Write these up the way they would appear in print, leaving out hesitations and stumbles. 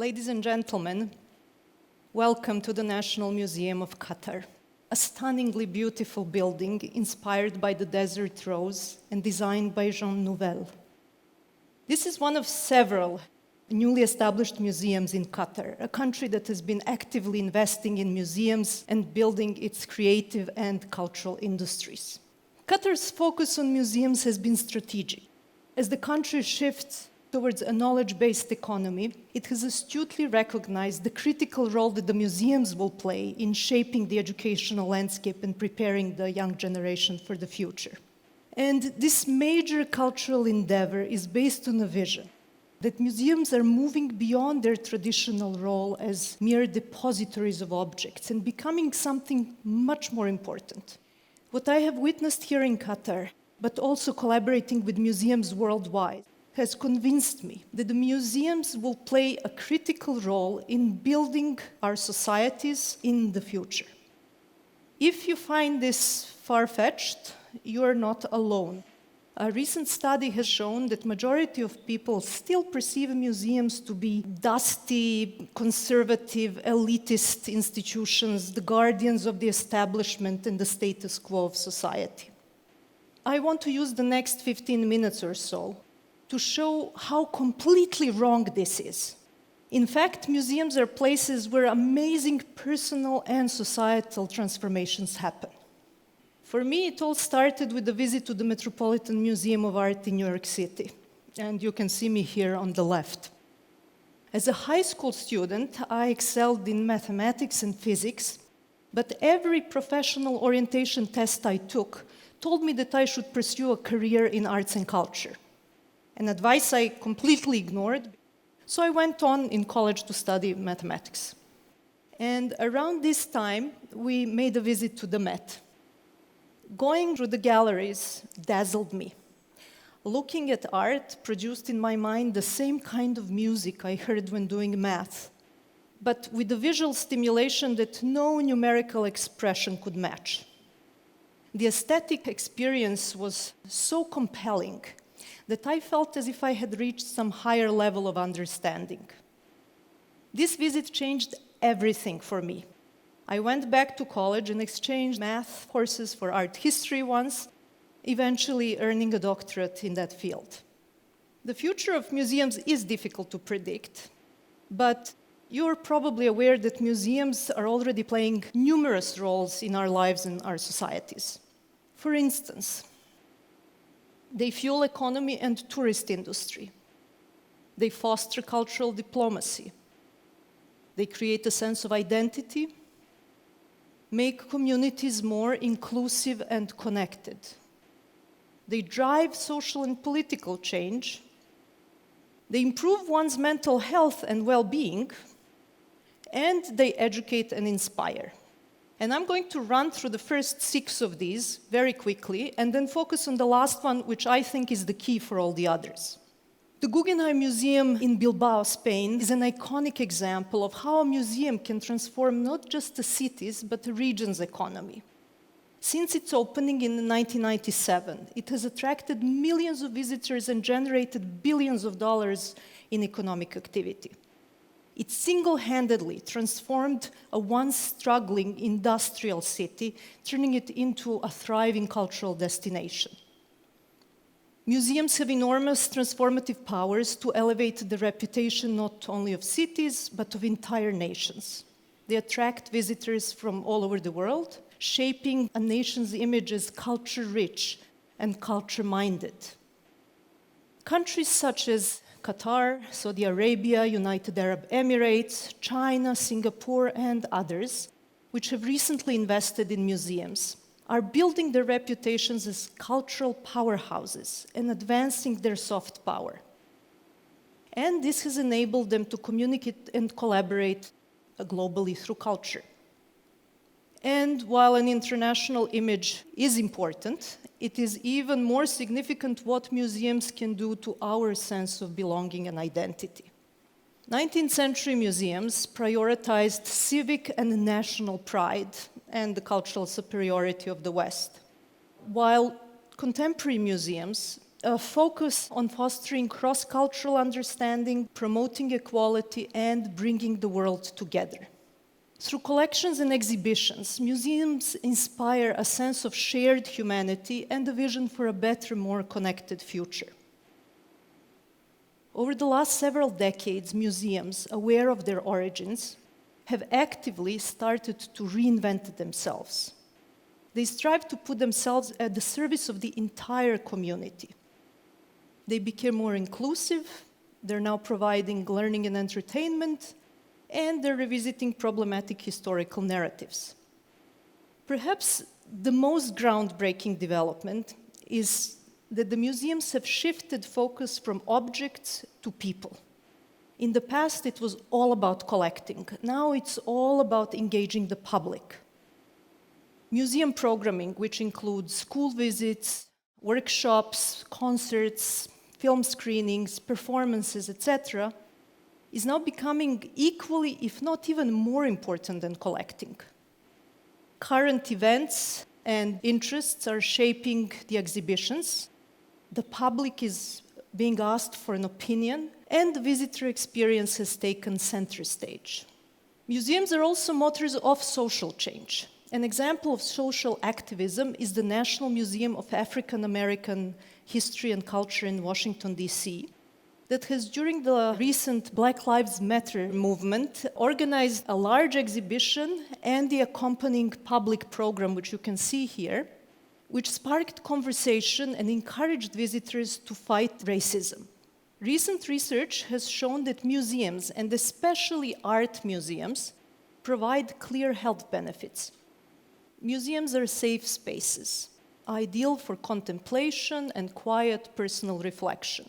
Ladies and gentlemen, welcome to the National Museum of Qatar, a stunningly beautiful building inspired by the desert rose and designed by Jean Nouvel. This is one of several newly established museums in Qatar, a country that has been actively investing in museums and building its creative and cultural industries. Qatar's focus on museums has been strategic. As the country shifts towards a knowledge-based economy, it has astutely recognized the critical role that the museums will play in shaping the educational landscape and preparing the young generation for the future. And this major cultural endeavor is based on a vision that museums are moving beyond their traditional role as mere depositories of objects and becoming something much more important. What I have witnessed here in Qatar, but also collaborating with museums worldwide, has convinced me that the museums will play a critical role in building our societies in the future. If you find this far-fetched, you are not alone. A recent study has shown that majority of people still perceive museums to be dusty, conservative, elitist institutions, the guardians of the establishment and the status quo of society. I want to use the next 15 minutes or so to show how completely wrong this is. In fact, museums are places where amazing personal and societal transformations happen. For me, it all started with a visit to the Metropolitan Museum of Art in New York City, and you can see me here on the left. As a high school student, I excelled in mathematics and physics, but every professional orientation test I took told me that I should pursue a career in arts and culture. An advice I completely ignored, so I went on in college to study mathematics. And around this time, we made a visit to the Met. Going through the galleries dazzled me. Looking at art produced in my mind the same kind of music I heard when doing math, but with a visual stimulation that no numerical expression could match. The aesthetic experience was so compelling that I felt as if I had reached some higher level of understanding. This visit changed everything for me. I went back to college and exchanged math courses for art history ones, eventually earning a doctorate in that field. The future of museums is difficult to predict, but you're probably aware that museums are already playing numerous roles in our lives and our societies. For instance, they fuel economy and tourist industry. They foster cultural diplomacy. They create a sense of identity, make communities more inclusive and connected. They drive social and political change. They improve one's mental health and well-being, and they educate and inspire. And I'm going to run through the first 6 of these very quickly, and then focus on the last one, which I think is the key for all the others. The Guggenheim Museum in Bilbao, Spain, is an iconic example of how a museum can transform not just a city's, but a region's economy. Since its opening in 1997, it has attracted millions of visitors and generated billions of dollars in economic activity. It single-handedly transformed a once struggling industrial city, turning it into a thriving cultural destination. Museums have enormous transformative powers to elevate the reputation not only of cities, but of entire nations. They attract visitors from all over the world, shaping a nation's image as culture-rich and culture-minded. Countries such as Qatar, Saudi Arabia, United Arab Emirates, China, Singapore, and others, which have recently invested in museums, are building their reputations as cultural powerhouses and advancing their soft power. And this has enabled them to communicate and collaborate globally through culture. And while an international image is important, it is even more significant what museums can do to our sense of belonging and identity. 19th century museums prioritized civic and national pride and the cultural superiority of the West, while contemporary museums a focus on fostering cross-cultural understanding, promoting equality, and bringing the world together. Through collections and exhibitions, museums inspire a sense of shared humanity and a vision for a better, more connected future. Over the last several decades, museums, aware of their origins, have actively started to reinvent themselves. They strive to put themselves at the service of the entire community. They became more inclusive, they're now providing learning and entertainment, and they're revisiting problematic historical narratives. Perhaps the most groundbreaking development is that the museums have shifted focus from objects to people. In the past, it was all about collecting. Now it's all about engaging the public. Museum programming, which includes school visits, workshops, concerts, film screenings, performances, etc., is now becoming equally, if not even more important than collecting. Current events and interests are shaping the exhibitions. The public is being asked for an opinion, and the visitor experience has taken center stage. Museums are also motors of social change. An example of social activism is the National Museum of African American History and Culture in Washington, D.C., that has, during the recent Black Lives Matter movement, organized a large exhibition and the accompanying public program, which you can see here, which sparked conversation and encouraged visitors to fight racism. Recent research has shown that museums, and especially art museums, provide clear health benefits. Museums are safe spaces, ideal for contemplation and quiet personal reflection.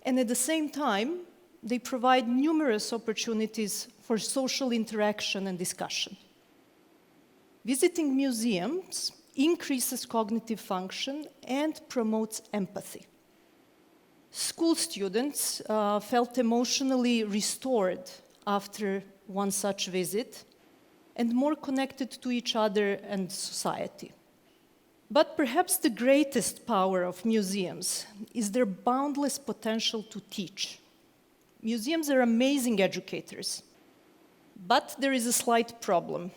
And at the same time, they provide numerous opportunities for social interaction and discussion. Visiting museums increases cognitive function and promotes empathy. School students felt emotionally restored after one such visit and more connected to each other and society. But perhaps the greatest power of museums is their boundless potential to teach. Museums are amazing educators, but there is a slight problem.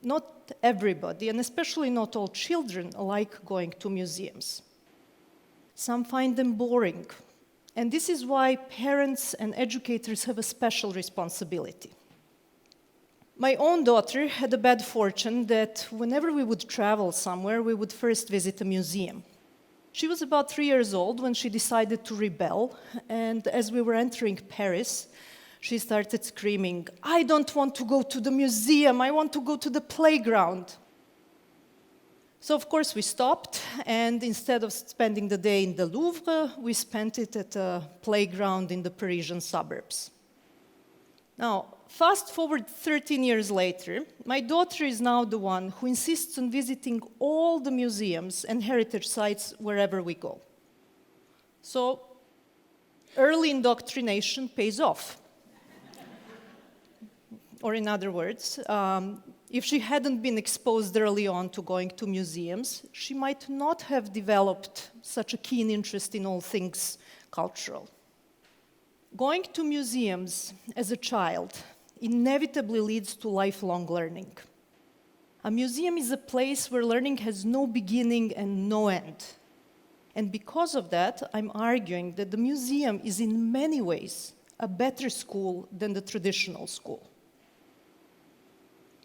Not everybody, and especially not all children, like going to museums. Some find them boring, and this is why parents and educators have a special responsibility. My own daughter had the bad fortune that whenever we would travel somewhere, we would first visit a museum. She was about 3 years old when she decided to rebel, and as we were entering Paris, she started screaming, "I don't want to go to the museum, I want to go to the playground." So of course we stopped, and instead of spending the day in the Louvre, we spent it at a playground in the Parisian suburbs. Now, fast forward 13 years later, my daughter is now the one who insists on visiting all the museums and heritage sites wherever we go. So, early indoctrination pays off. Or in other words, if she hadn't been exposed early on to going to museums, she might not have developed such a keen interest in all things cultural. Going to museums as a child inevitably leads to lifelong learning. A museum is a place where learning has no beginning and no end. And because of that, I'm arguing that the museum is in many ways a better school than the traditional school.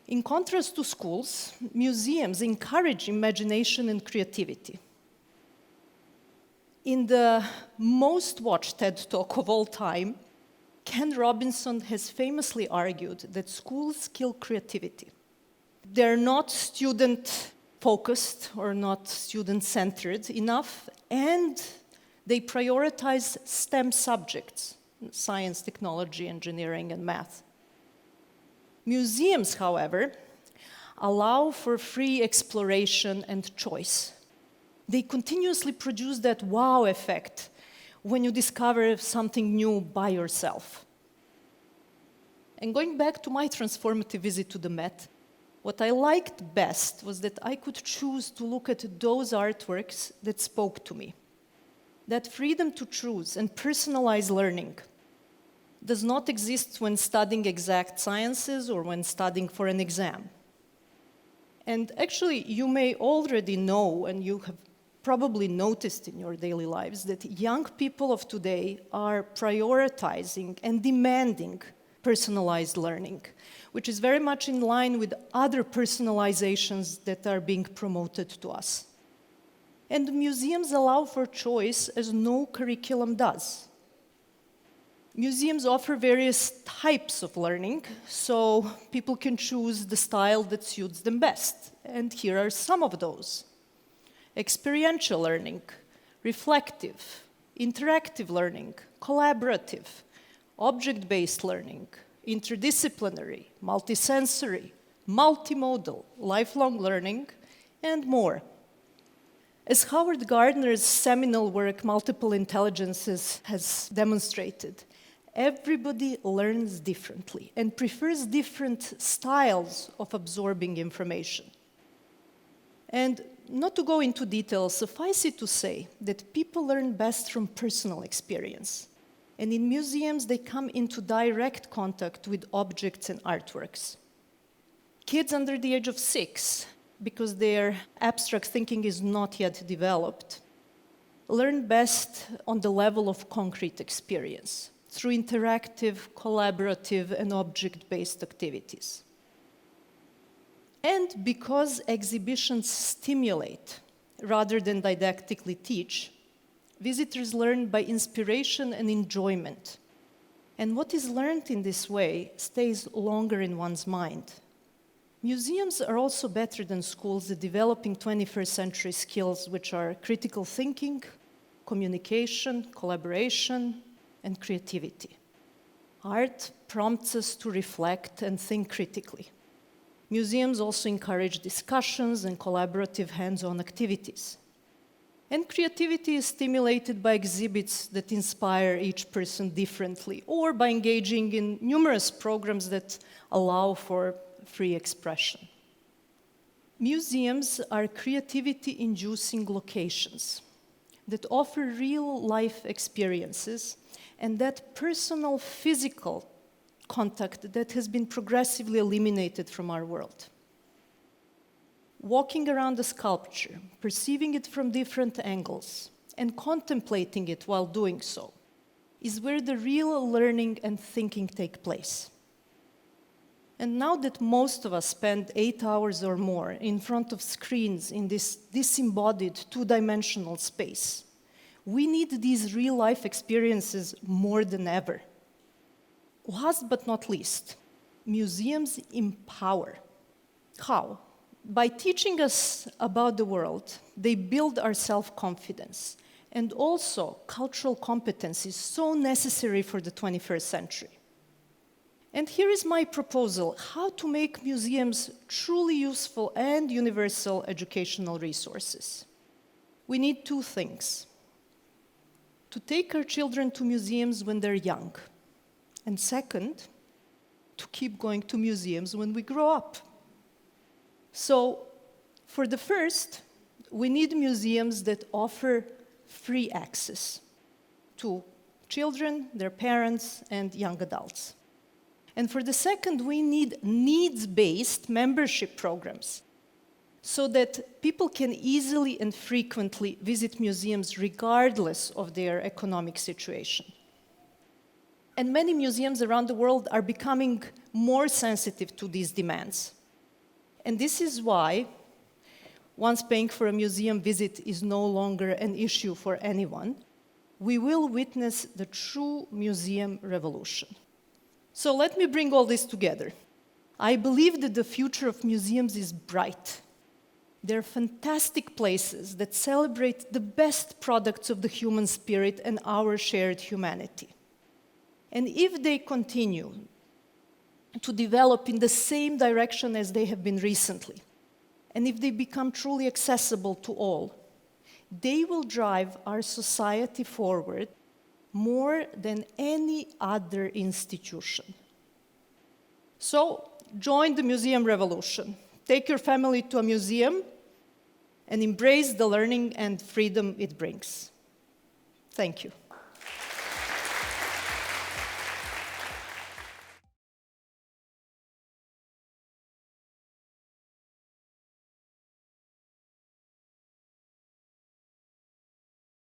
In contrast to schools, museums encourage imagination and creativity. In the most watched TED Talk of all time, Ken Robinson has famously argued that schools kill creativity. They're not student-focused or not student-centered enough, and they prioritize STEM subjects, science, technology, engineering, and math. Museums, however, allow for free exploration and choice. They continuously produce that wow effect when you discover something new by yourself. And going back to my transformative visit to the Met, what I liked best was that I could choose to look at those artworks that spoke to me. That freedom to choose and personalize learning does not exist when studying exact sciences or when studying for an exam. And actually, you may already know, and you have probably noticed in your daily lives, that young people of today are prioritizing and demanding personalized learning, which is very much in line with other personalizations that are being promoted to us. And museums allow for choice as no curriculum does. Museums offer various types of learning, so people can choose the style that suits them best. And here are some of those. Experiential learning, reflective, interactive learning, collaborative, object-based learning, interdisciplinary, multisensory, multimodal, lifelong learning, and more. As Howard Gardner's seminal work, Multiple Intelligences, has demonstrated, everybody learns differently and prefers different styles of absorbing information. And not to go into details, suffice it to say that people learn best from personal experience. And in museums, they come into direct contact with objects and artworks. Kids under the age of 6, because their abstract thinking is not yet developed, learn best on the level of concrete experience, through interactive, collaborative, and object-based activities. And because exhibitions stimulate rather than didactically teach, visitors learn by inspiration and enjoyment. And what is learned in this way stays longer in one's mind. Museums are also better than schools at developing 21st century skills, which are critical thinking, communication, collaboration, and creativity. Art prompts us to reflect and think critically. Museums also encourage discussions and collaborative hands-on activities. And creativity is stimulated by exhibits that inspire each person differently, or by engaging in numerous programs that allow for free expression. Museums are creativity-inducing locations that offer real-life experiences and that personal physical contact that has been progressively eliminated from our world. Walking around a sculpture, perceiving it from different angles, and contemplating it while doing so is where the real learning and thinking take place. And now that most of us spend 8 hours or more in front of screens in this disembodied, two-dimensional space, we need these real-life experiences more than ever. Last but not least, museums empower. How? By teaching us about the world, they build our self-confidence and also cultural competencies so necessary for the 21st century. And here is my proposal, how to make museums truly useful and universal educational resources. We need two things. To take our children to museums when they're young. And second, to keep going to museums when we grow up. So, for the first, we need museums that offer free access to children, their parents, and young adults. And for the second, we need needs-based membership programs so that people can easily and frequently visit museums regardless of their economic situation. And many museums around the world are becoming more sensitive to these demands. And this is why, once paying for a museum visit is no longer an issue for anyone, we will witness the true museum revolution. So let me bring all this together. I believe that the future of museums is bright. They're fantastic places that celebrate the best products of the human spirit and our shared humanity. And if they continue to develop in the same direction as they have been recently, and if they become truly accessible to all, they will drive our society forward more than any other institution. So, join the museum revolution. Take your family to a museum and embrace the learning and freedom it brings. Thank you.